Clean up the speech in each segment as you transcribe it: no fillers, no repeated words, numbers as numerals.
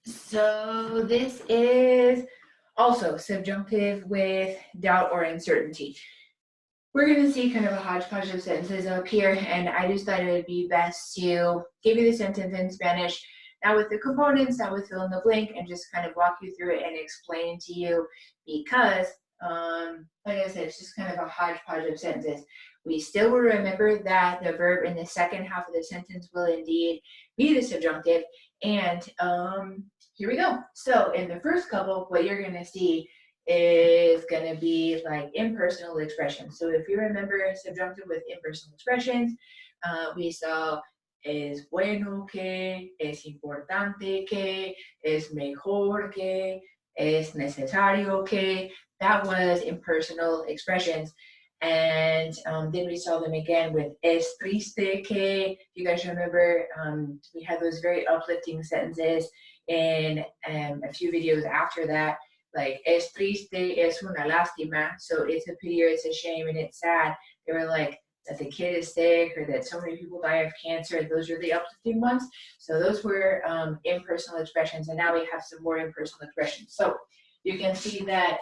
So this is also subjunctive with doubt or uncertainty. We're going to see kind of a hodgepodge of sentences up here, and I just thought it would be best to give you the sentence in Spanish, not with the components, not with fill in the blank, and just kind of walk you through it and explain to you because, like I said, it's just kind of a hodgepodge of sentences. We still will remember that the verb in the second half of the sentence will indeed be the subjunctive, and here we go. So in the first couple, what you're going to see is going to be like impersonal expressions. So if you remember subjunctive with impersonal expressions, we saw es bueno que, es importante que, es mejor que, es necesario que. That was impersonal expressions. And then we saw them again with es triste que. If you guys remember, we had those very uplifting sentences in a few videos after that, like es triste, es una lástima, so it's a pity or it's a shame and it's sad. They were like that the kid is sick or that so many people die of cancer. Those are the uplifting ones. So those were impersonal expressions, and now we have some more impersonal expressions. So you can see that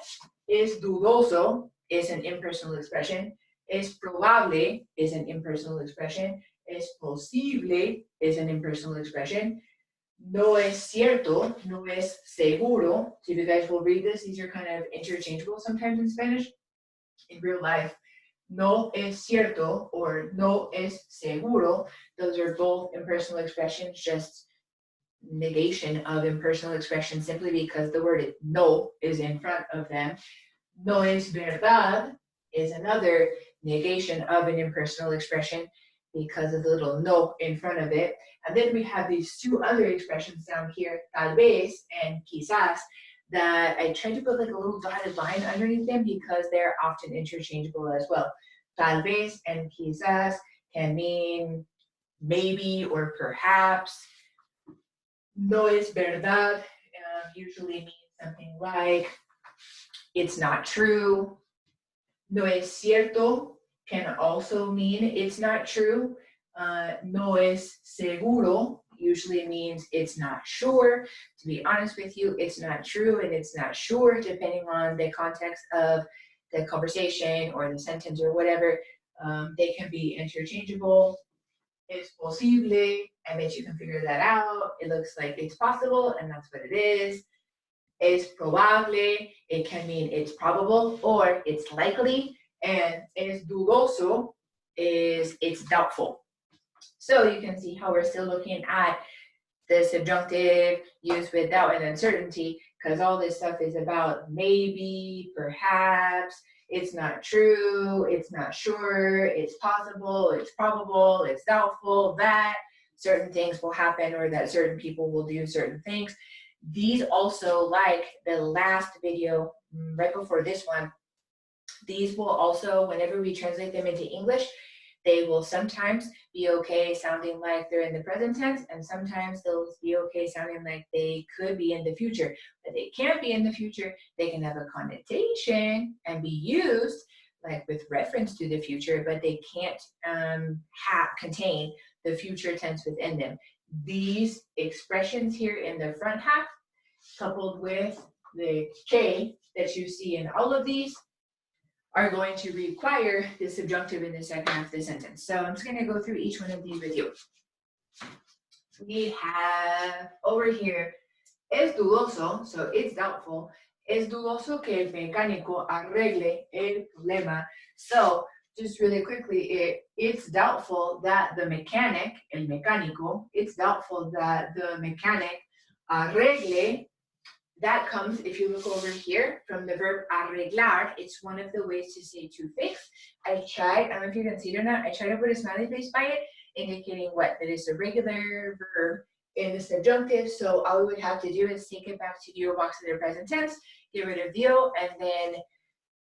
es dudoso is an impersonal expression. Es probable is an impersonal expression. Es posible is an impersonal expression. No es cierto, no es seguro. So if you guys will read this, these are kind of interchangeable sometimes in Spanish. In real life, no es cierto or no es seguro, those are both impersonal expressions, just negation of impersonal expressions simply because the word no is in front of them. No es verdad is another negation of an impersonal expression because of the little no in front of it. And then we have these two other expressions down here, tal vez and quizás, that I tried to put like a little dotted line underneath them because they're often interchangeable as well. Tal vez and quizás can mean maybe or perhaps. No es verdad usually means something like it's not true. No es cierto can also mean it's not true. No es seguro usually means it's not sure. To be honest with you, it's not true and it's not sure, depending on the context of the conversation or the sentence or whatever. They can be interchangeable. Es posible, I bet you can figure that out. It looks like it's possible, and that's what it is. Es probable, it can mean it's probable or it's likely. And es dudoso is it's doubtful. So you can see how we're still looking at the subjunctive used with doubt and uncertainty, because all this stuff is about maybe, perhaps, it's not true, it's not sure, it's possible, it's probable, it's doubtful, that certain things will happen or that certain people will do certain things. These also, like the last video right before this one, these will also, whenever we translate them into English, they will sometimes be okay sounding like they're in the present tense, and sometimes they'll be okay sounding like they could be in the future. But they can't be in the future. They can have a connotation and be used like with reference to the future, but they can't contain the future tense within them. These expressions here in the front half, coupled with the que that you see in all of these, are going to require the subjunctive in the second half of the sentence. So I'm just going to go through each one of these with you. We have over here, es dudoso, so it's doubtful. Es dudoso que el mecánico arregle el problema. So just really quickly, it's doubtful that the mechanic, el mecánico, it's doubtful that the mechanic arregle. That comes, if you look over here, from the verb arreglar. It's one of the ways to say to fix. I don't know if you can see it or not, I tried to put a smiley face by it, indicating what? That it's a regular verb in the subjunctive. So all we would have to do is take it back to the O box in the present tense, get rid of the O, and then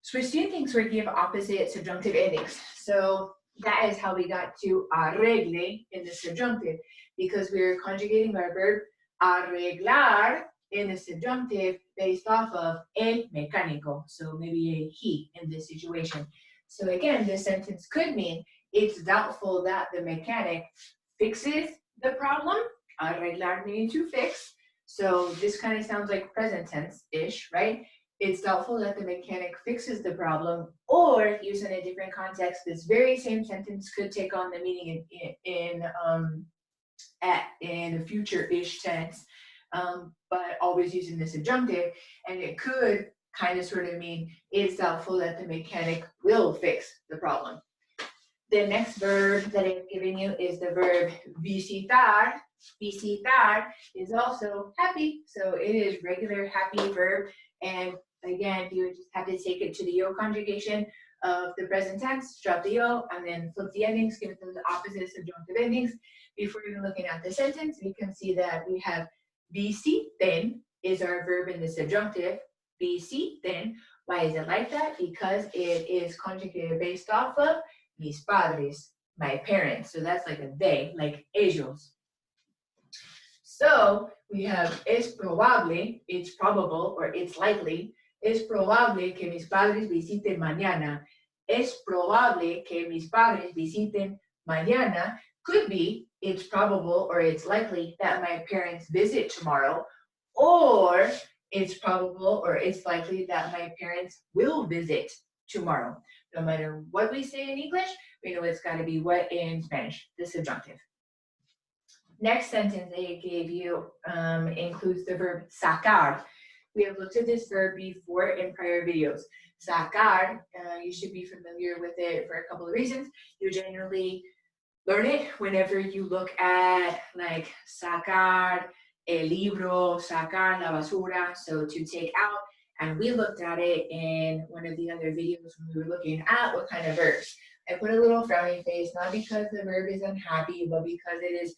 switch the endings or give opposite subjunctive endings. So that is how we got to arregle in the subjunctive, because we're conjugating our verb arreglar in the subjunctive based off of el mecánico, so maybe a he in this situation. So again, this sentence could mean it's doubtful that the mechanic fixes the problem, arreglar meaning to fix, So this kind of sounds like present tense-ish, right? It's doubtful that the mechanic fixes the problem, or used in a different context, this very same sentence could take on the meaning in a future-ish tense, but always using the subjunctive, and it could kind of sort of mean it's doubtful that the mechanic will fix the problem. The next verb that I'm giving you is the verb visitar. Visitar is also happy, so it is regular happy verb. And again, you would just have to take it to the yo conjugation of the present tense, drop the yo, and then flip the endings, give them the opposite subjunctive endings. Before even looking at the sentence, we can see that we have visiten is our verb in the subjunctive. Visiten. Why is it like that? Because it is conjugated based off of mis padres, my parents. So that's like a they, like ellos. So we have es probable, it's probable, or it's likely. Es probable que mis padres visiten mañana. Es probable que mis padres visiten mañana. Could be, it's probable or it's likely that my parents visit tomorrow. Or it's probable or it's likely that my parents will visit tomorrow. No matter what we say in English, we know it's got to be what in Spanish, the subjunctive. Next sentence I gave you includes the verb sacar. We have looked at this verb before in prior videos. Sacar, you should be familiar with it for a couple of reasons. You generally learn it whenever you look at like sacar el libro, sacar la basura, so to take out. And we looked at it in one of the other videos when we were looking at what kind of verbs. I put a little frowny face, not because the verb is unhappy, but because it is,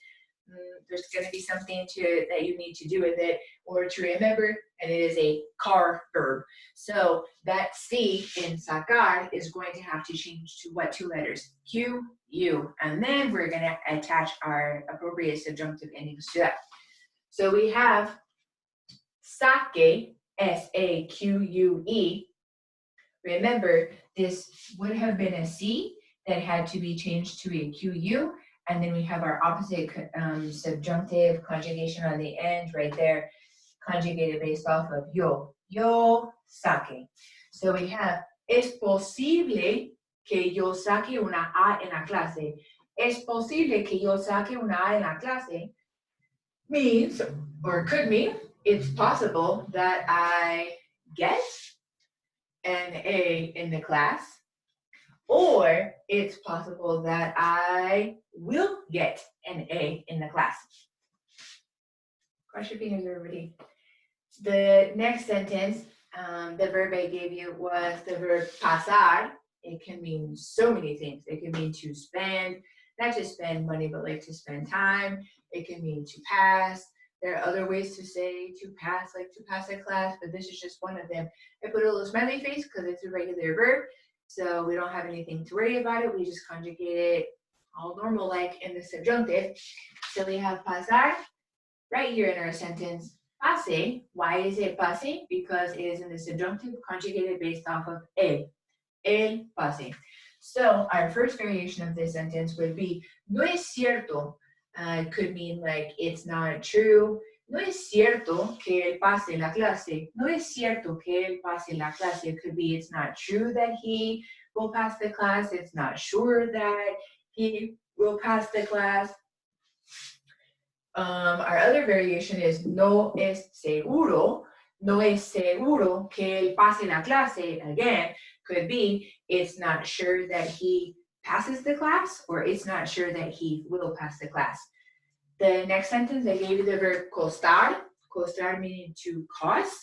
there's going to be something to it that you need to do with it or to remember, and it is a car verb. So that C in sacar is going to have to change to what two letters? Q, U, and then we're going to attach our appropriate subjunctive endings to that. So we have saque, S-A-Q-U-E. Remember, this would have been a C that had to be changed to a Q-U, and then we have our opposite subjunctive conjugation on the end right there, conjugated based off of yo. Yo saque. So we have, es posible que yo saque una A en la clase. Es posible que yo saque una A en la clase means, or could mean, it's possible that I get an A in the class, or it's possible that I will get an A in the class. Cross your fingers, everybody. The next sentence, the verb I gave you was the verb pasar. It can mean so many things. It can mean to spend, not to spend money, but like to spend time. It can mean to pass. There are other ways to say to pass, like to pass a class, but this is just one of them. I put a little smiley face because it's a regular verb, so we don't have anything to worry about it. We just conjugate it all normal like in the subjunctive. So we have pasar right here in our sentence. Pase, why is it pase? Because it is in the subjunctive conjugated based off of el pase. So our first variation of this sentence would be, no es cierto. It could mean like, it's not true. No es cierto que él pase la clase. No es cierto que él pase la clase. It could be, it's not true that he will pass the class. It's not sure that he will pass the class. Our other variation is, no es seguro. No es seguro que él pase la clase. Again, could be, it's not sure that he passes the class, or it's not sure that he will pass the class. The next sentence, I gave you the verb costar. Costar meaning to cost.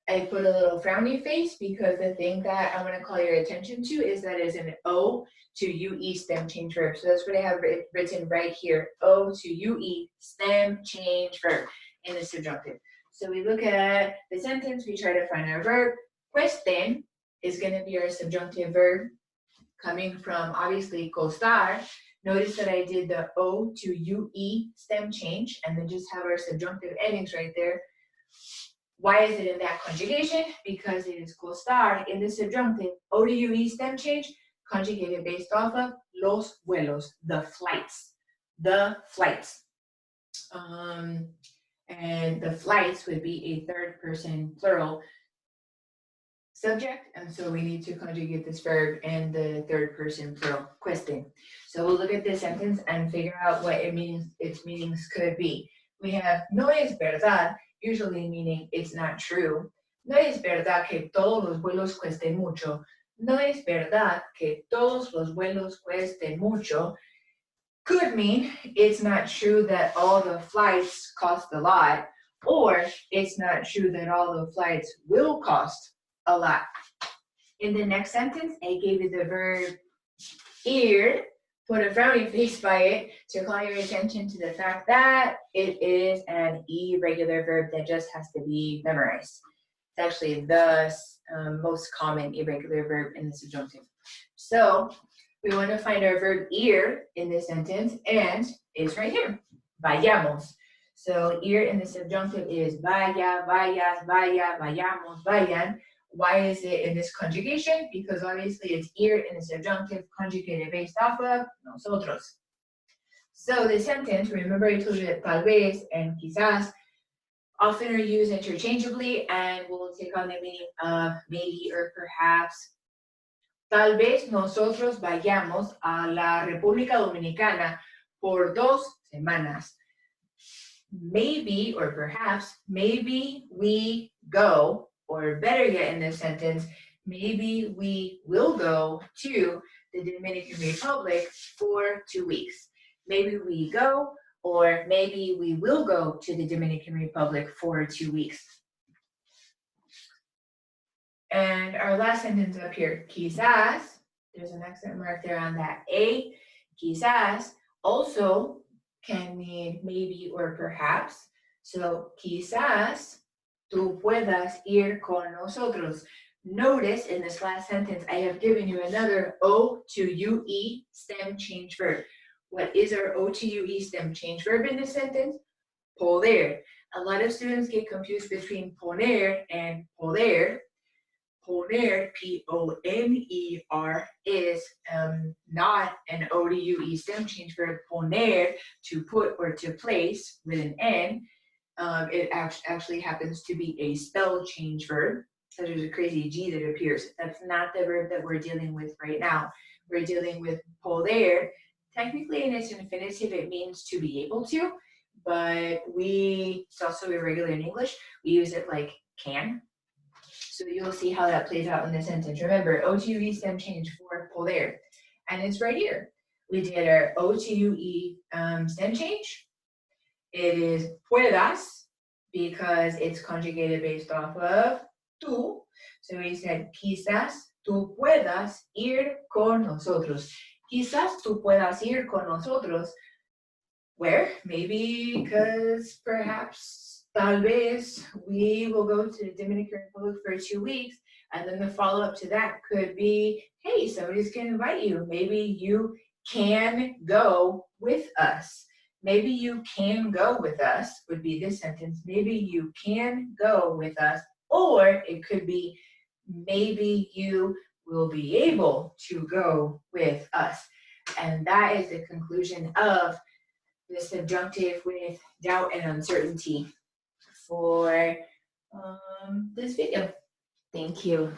I put a little frowny face because the thing that I want to call your attention to is that it's an O to UE stem change verb. So that's what I have written right here. O to UE stem change verb in the subjunctive. So we look at the sentence, we try to find our verb. Cuesten is going to be our subjunctive verb coming from obviously costar. Notice that I did the O to UE stem change and then just have our subjunctive endings right there. Why is it in that conjugation? Because it is costar in the subjunctive, O to UE stem change, conjugated based off of los vuelos, the flights. The flights. and the flights would be a third person plural subject, and so we need to conjugate this verb in the third person plural cueste. So we'll look at this sentence and figure out what it means, its meanings could be. We have no es verdad, usually meaning it's not true. No es verdad que todos los vuelos cuesten mucho. No es verdad que todos los vuelos cuesten mucho. Could mean it's not true that all the flights cost a lot, or it's not true that all the flights will cost a lot. In the next sentence, I gave you the verb ir, put a frowny face by it to call your attention to the fact that it is an irregular verb that just has to be memorized. It's actually the most common irregular verb in the subjunctive. So we want to find our verb ir in this sentence, and it's right here, vayamos. So ir in the subjunctive is vaya, vayas, vaya, vayamos, vayan. Why is it in this conjugation? Because obviously it's ir in the subjunctive conjugated based off of nosotros. So the sentence, remember I told you that tal vez and quizás often are used interchangeably and will take on the meaning of maybe or perhaps. Tal vez nosotros vayamos a la República Dominicana por 2 semanas. Maybe or perhaps, maybe we go, or better yet in this sentence, maybe we will go to the Dominican Republic for 2 weeks. Maybe we go, or maybe we will go to the Dominican Republic for 2 weeks. And our last sentence up here, quizás, there's an accent mark there on that A, quizás also can mean maybe or perhaps. So quizás tú puedas ir con nosotros. Notice in this last sentence, I have given you another O to UE stem change verb. What is our O to UE stem change verb in this sentence? Poder. A lot of students get confused between poner and poder. Poner, P-O-N-E-R, is not an O to UE stem change verb. Poner, to put or to place with an N. It actually happens to be a spell change verb. So there's a crazy G that appears. That's not the verb that we're dealing with right now. We're dealing with poder. Technically, in its infinitive, it means to be able to, but it's also irregular in English. We use it like can. So you'll see how that plays out in the sentence. Remember, O to UE stem change for poder. And it's right here. We did our O to UE stem change. It is puedas because it's conjugated based off of tú. So we said, quizás tú puedas ir con nosotros. Quizás tú puedas ir con nosotros. Where? Maybe because perhaps, tal vez, we will go to the Dominican Republic for 2 weeks. And then the follow-up to that could be, hey, somebody's going to invite you. Maybe you can go with us. Maybe you can go with us would be this sentence. Maybe you can go with us. Or it could be, maybe you will be able to go with us. And that is the conclusion of the subjunctive with doubt and uncertainty for this video. Thank you.